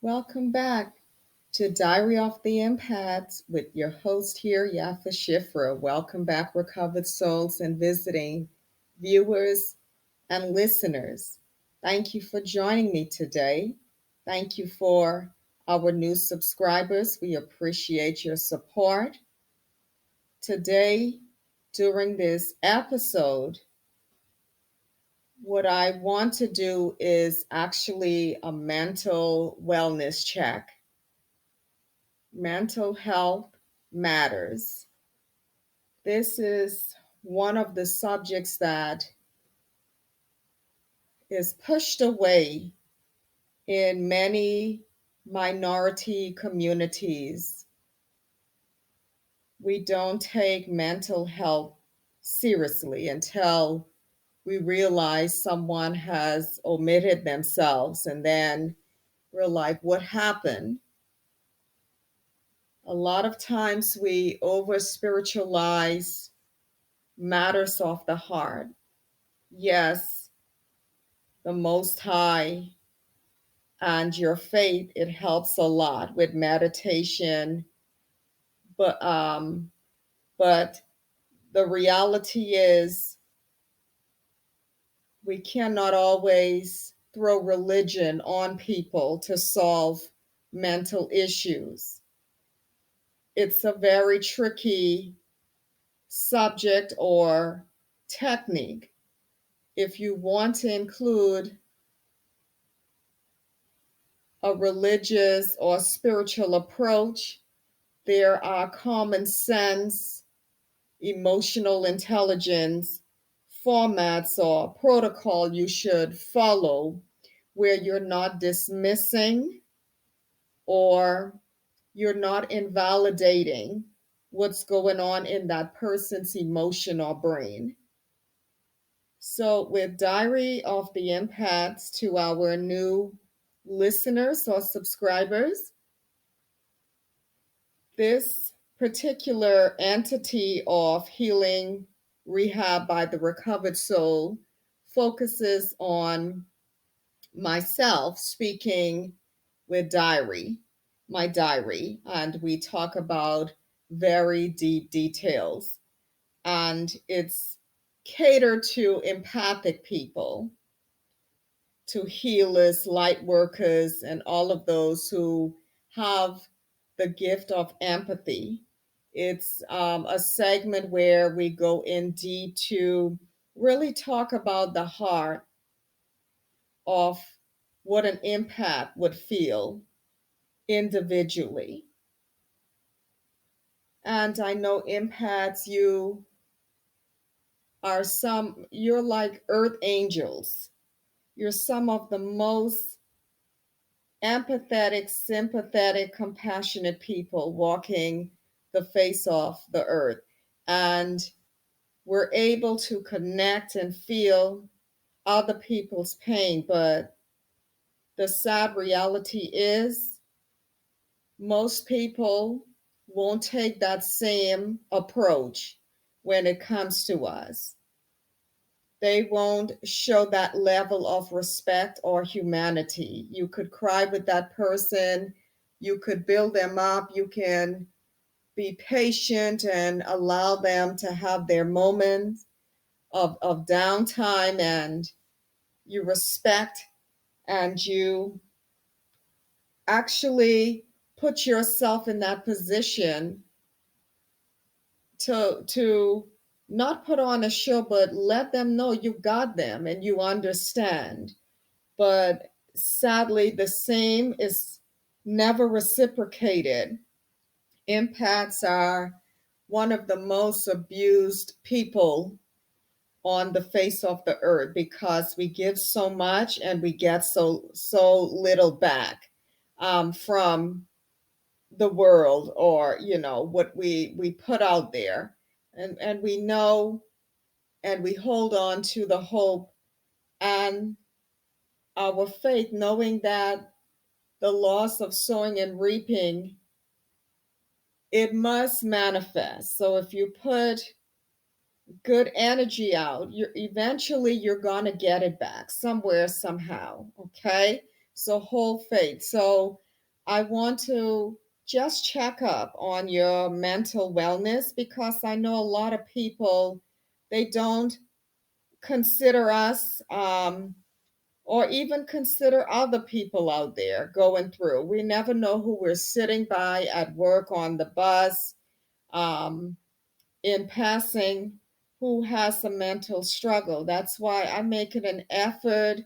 Welcome back to Diary of the Empaths with your host here, Yafa Shifra. Welcome back, recovered souls and visiting viewers and listeners. Thank you for joining me today. Thank you for our new subscribers. We appreciate your support. Today, during this episode, what I want to do is actually a mental wellness check. Mental health matters. This is one of the subjects that is pushed away in many minority communities. We don't take mental health seriously until we realize someone has omitted themselves, and then we're like, what happened? A lot of times we over spiritualize matters of the heart. Yes, the Most High and your faith, it helps a lot with meditation. But but the reality is we cannot always throw religion on people to solve mental issues. It's a very tricky subject or technique. If you want to include a religious or spiritual approach, there are common sense, emotional intelligence formats or protocol you should follow where you're not dismissing or you're not invalidating what's going on in that person's emotion or brain. So, with Diary of the Empaths, to our new listeners or subscribers, this particular entity of healing rehab by the recovered soul focuses on myself speaking with my diary, and we talk about very deep details. And it's catered to empathic people, to healers, light workers, and all of those who have the gift of empathy. It's a segment where we go in deep to really talk about the heart of what an empath would feel individually. And I know empaths, you're like earth angels. You're some of the most empathetic, sympathetic, compassionate people walking the face of the earth. And we're able to connect and feel other people's pain. But the sad reality is, most people won't take that same approach when it comes to us. They won't show that level of respect or humanity. You could cry with that person, you could build them up, you can be patient and allow them to have their moments of downtime, and you respect and you actually put yourself in that position to not put on a show, but let them know you got them and you understand. But sadly, the same is never reciprocated. Empaths are one of the most abused people on the face of the earth because we give so much and we get so little back from the world, or what we put out there, and we know, and we hold on to the hope and our faith, knowing that the loss of sowing and reaping, it must manifest. So if you put good energy out, you're gonna get it back somewhere, somehow. Okay, so hold faith. So I want to just check up on your mental wellness because I know a lot of people, they don't consider us or even consider other people out there going through. We never know who we're sitting by at work, on the bus, um, in passing, who has a mental struggle. That's why I make it an effort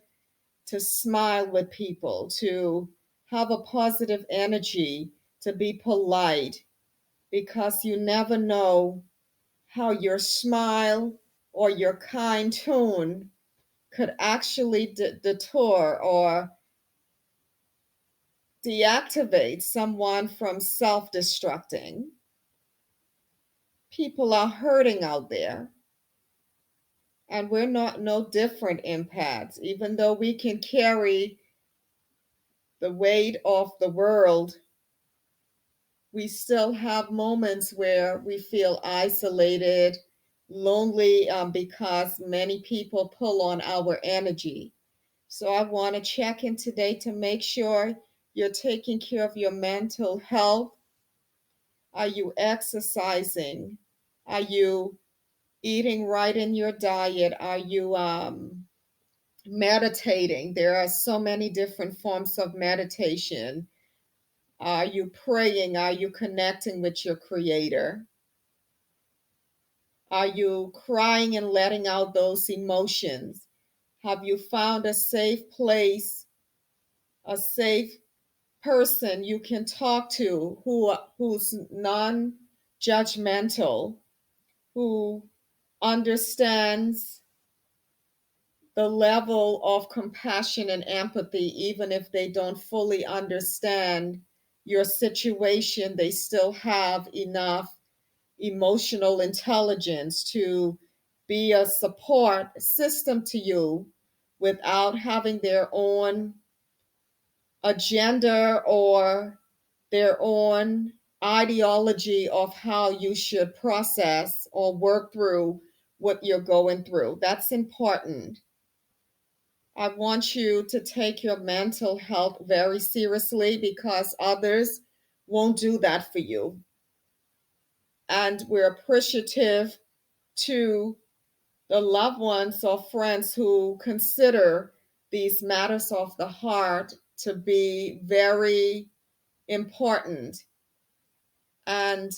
to smile with people, to have a positive energy, to be polite, because you never know how your smile or your kind tone could actually detour or deactivate someone from self destructing. People are hurting out there, and we're not no different empaths, even though we can carry the weight of the world. We still have moments where we feel isolated, lonely, because many people pull on our energy. So I want to check in today to make sure you're taking care of your mental health. Are you exercising? Are you eating right in your diet? Are you meditating? There are so many different forms of meditation. Are you praying? Are you connecting with your creator? Are you crying and letting out those emotions? Have you found a safe place, a safe person you can talk to who's non-judgmental, who understands the level of compassion and empathy, even if they don't fully understand your situation, they still have enough emotional intelligence to be a support system to you without having their own agenda or their own ideology of how you should process or work through what you're going through. That's important. I want you to take your mental health very seriously because others won't do that for you. And we're appreciative to the loved ones or friends who consider these matters of the heart to be very important, and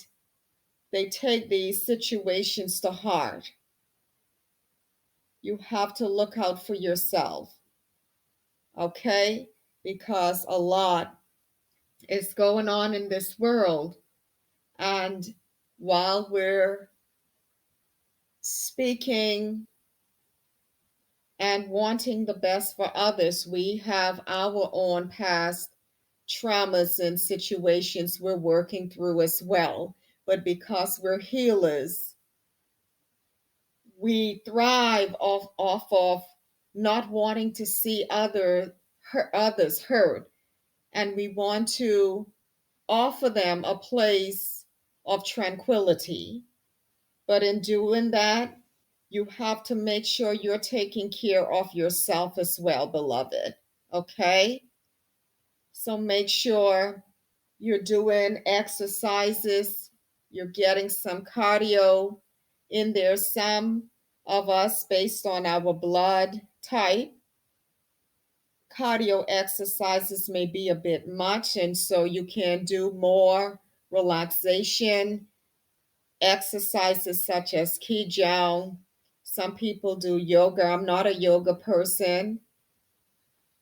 they take these situations to heart. You have to look out for yourself, okay? Because a lot is going on in this world, and while we're speaking and wanting the best for others, we have our own past traumas and situations we're working through as well. But because we're healers, we thrive off of not wanting to see others hurt. And we want to offer them a place of tranquility. But in doing that, you have to make sure you're taking care of yourself as well, beloved. Okay? So make sure you're doing exercises, you're getting some cardio in there. Some of us, based on our blood type, cardio exercises may be a bit much, and so you can do more relaxation exercises such as Qigong. Some people do yoga. I'm not a yoga person.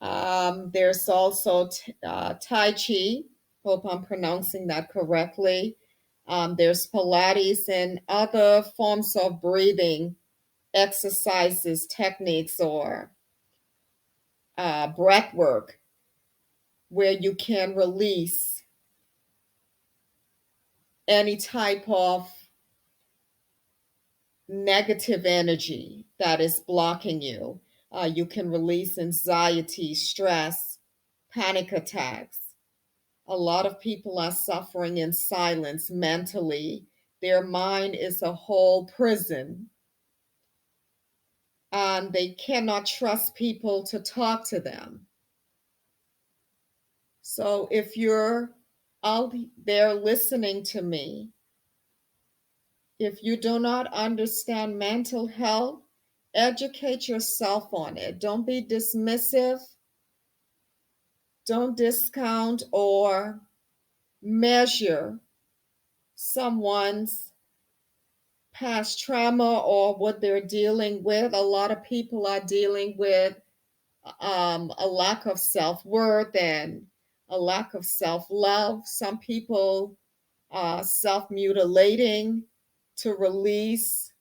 There's also Tai Chi. Hope I'm pronouncing that correctly. There's Pilates and other forms of breathing exercises, techniques, or breath work where you can release any type of negative energy that is blocking you. You can release anxiety, stress, panic attacks. A lot of people are suffering in silence mentally. Their mind is a whole prison, and they cannot trust people to talk to them. So if you're out there listening to me, if you do not understand mental health, educate yourself on it. Don't be dismissive. Don't discount or measure someone's past trauma or what they're dealing with. A lot of people are dealing with a lack of self-worth and a lack of self-love. Some people are self-mutilating to release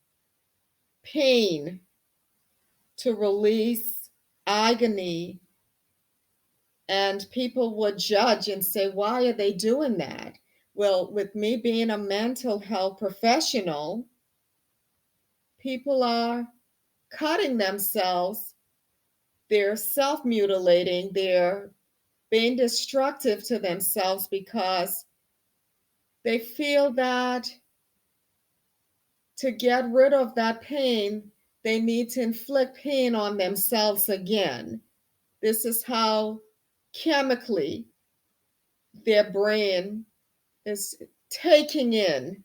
pain, to release agony, and people would judge and say, why are they doing that? Well, with me being a mental health professional, people are cutting themselves, they're self mutilating, they're being destructive to themselves because they feel that to get rid of that pain, they need to inflict pain on themselves again. This is how chemically their brain is taking in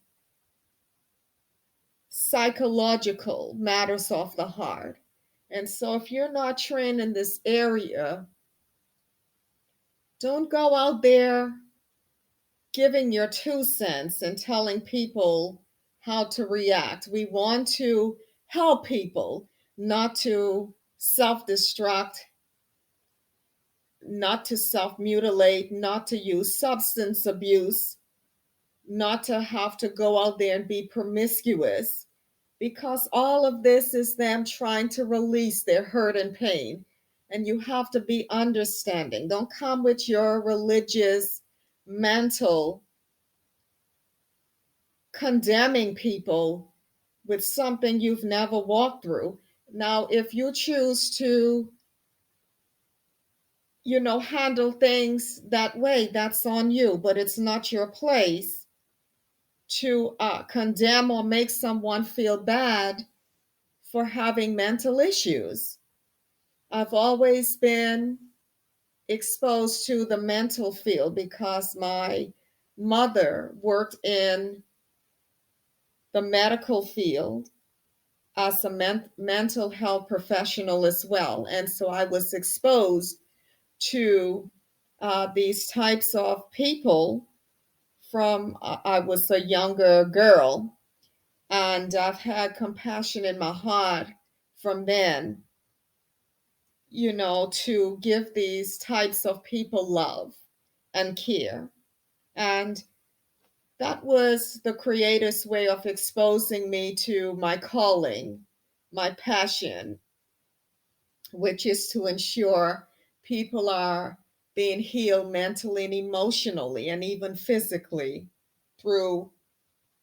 psychological matters of the heart. And so, if you're not trained in this area, don't go out there giving your 2 cents and telling people how to react. We want to help people, not to self destruct, not to self mutilate, not to use substance abuse, not to have to go out there and be promiscuous, because all of this is them trying to release their hurt and pain. And you have to be understanding. Don't come with your religious, mental, condemning people with something you've never walked through. Now, if you choose to, handle things that way, that's on you, but it's not your place to condemn or make someone feel bad for having mental issues. I've always been exposed to the mental field because my mother worked in the medical field as a mental health professional as well. And so I was exposed to these types of people from I was a younger girl, and I've had compassion in my heart from then, to give these types of people love and care. And that was the Creator's way of exposing me to my calling, my passion, which is to ensure people are being healed mentally and emotionally and even physically through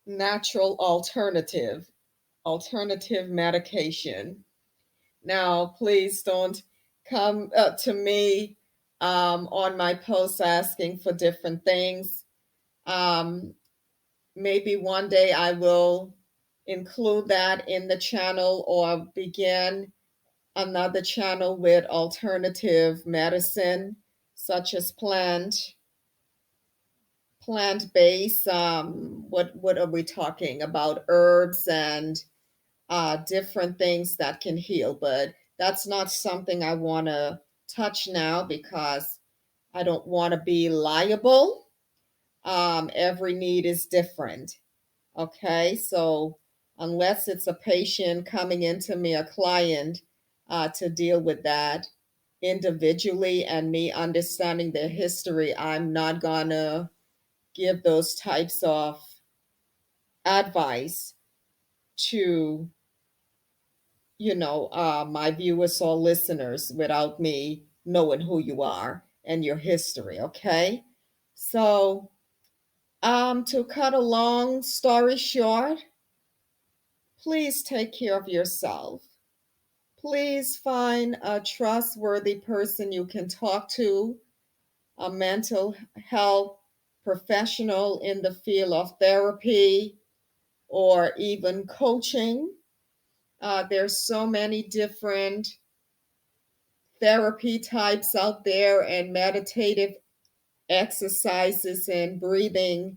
natural alternative medication. Now, please don't come to me on my posts asking for different things. Maybe one day I will include that in the channel or begin another channel with alternative medicine, such as plant-based. What are we talking about? Herbs and different things that can heal. But that's not something I want to touch now because I don't want to be liable. Every need is different. Okay, so unless it's a patient coming into me, a client, to deal with that individually and me understanding their history, I'm not gonna give those types of advice to, my viewers or listeners without me knowing who you are and your history. Okay, so to cut a long story short, please take care of yourself. Please find a trustworthy person you can talk to, a mental health professional in the field of therapy or even coaching. There's so many different therapy types out there and meditative exercises and breathing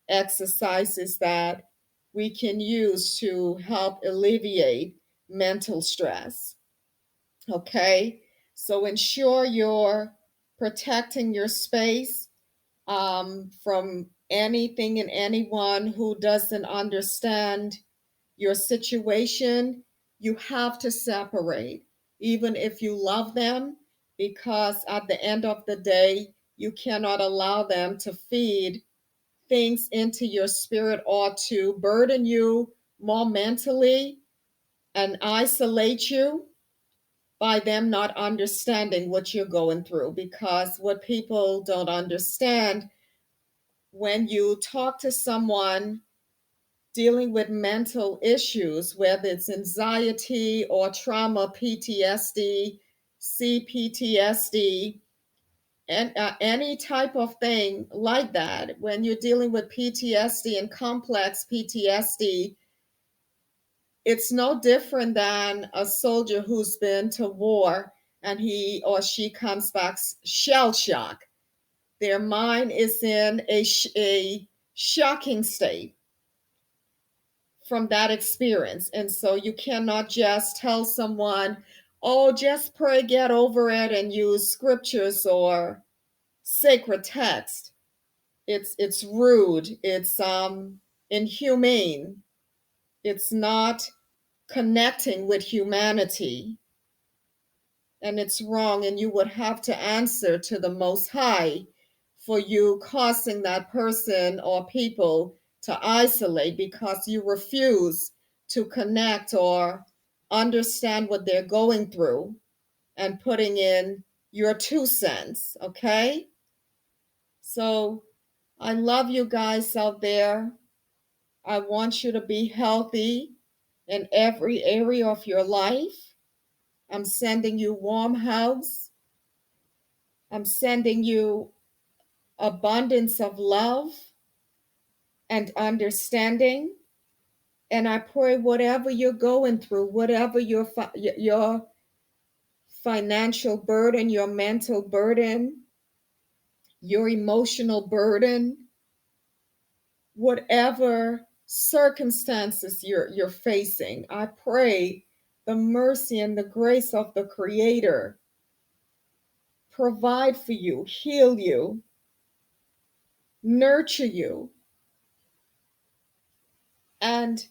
exercises that we can use to help alleviate mental stress. Okay, so ensure you're protecting your space from anything and anyone who doesn't understand your situation. You have to separate, even if you love them, because at the end of the day, you cannot allow them to feed things into your spirit or to burden you more mentally and isolate you by them not understanding what you're going through. Because what people don't understand, when you talk to someone dealing with mental issues, whether it's anxiety or trauma, PTSD, CPTSD, and any type of thing like that, when you're dealing with PTSD and complex PTSD, it's no different than a soldier who's been to war and he or she comes back shell shock. Their mind is in a shocking state from that experience. And so you cannot just tell someone, oh, just pray, get over it, and use scriptures or sacred text. It's rude, it's inhumane, it's not connecting with humanity, and it's wrong, and you would have to answer to the Most High for you causing that person or people to isolate because you refuse to connect or understand what they're going through and putting in your 2 cents. Okay, so I love you guys out there. I want you to be healthy in every area of your life. I'm sending you warm hugs. I'm sending you abundance of love and understanding. And I pray whatever you're going through, whatever your financial burden, your mental burden, your emotional burden, whatever circumstances you're facing, I pray the mercy and the grace of the Creator provide for you, heal you, nurture you, and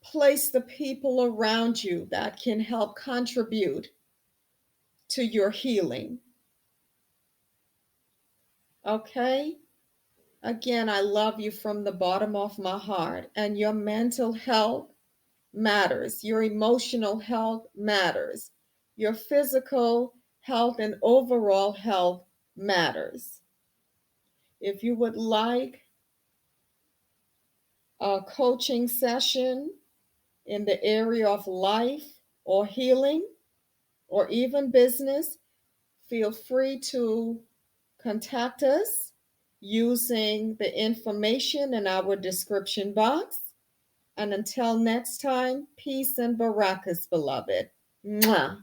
place the people around you that can help contribute to your healing. Okay? Again, I love you from the bottom of my heart, and your mental health matters. Your emotional health matters. Your physical health and overall health matters. If you would like a coaching session in the area of life or healing or even business, feel free to contact us using the information in our description box. And until next time, peace and barakas, beloved. Mwah.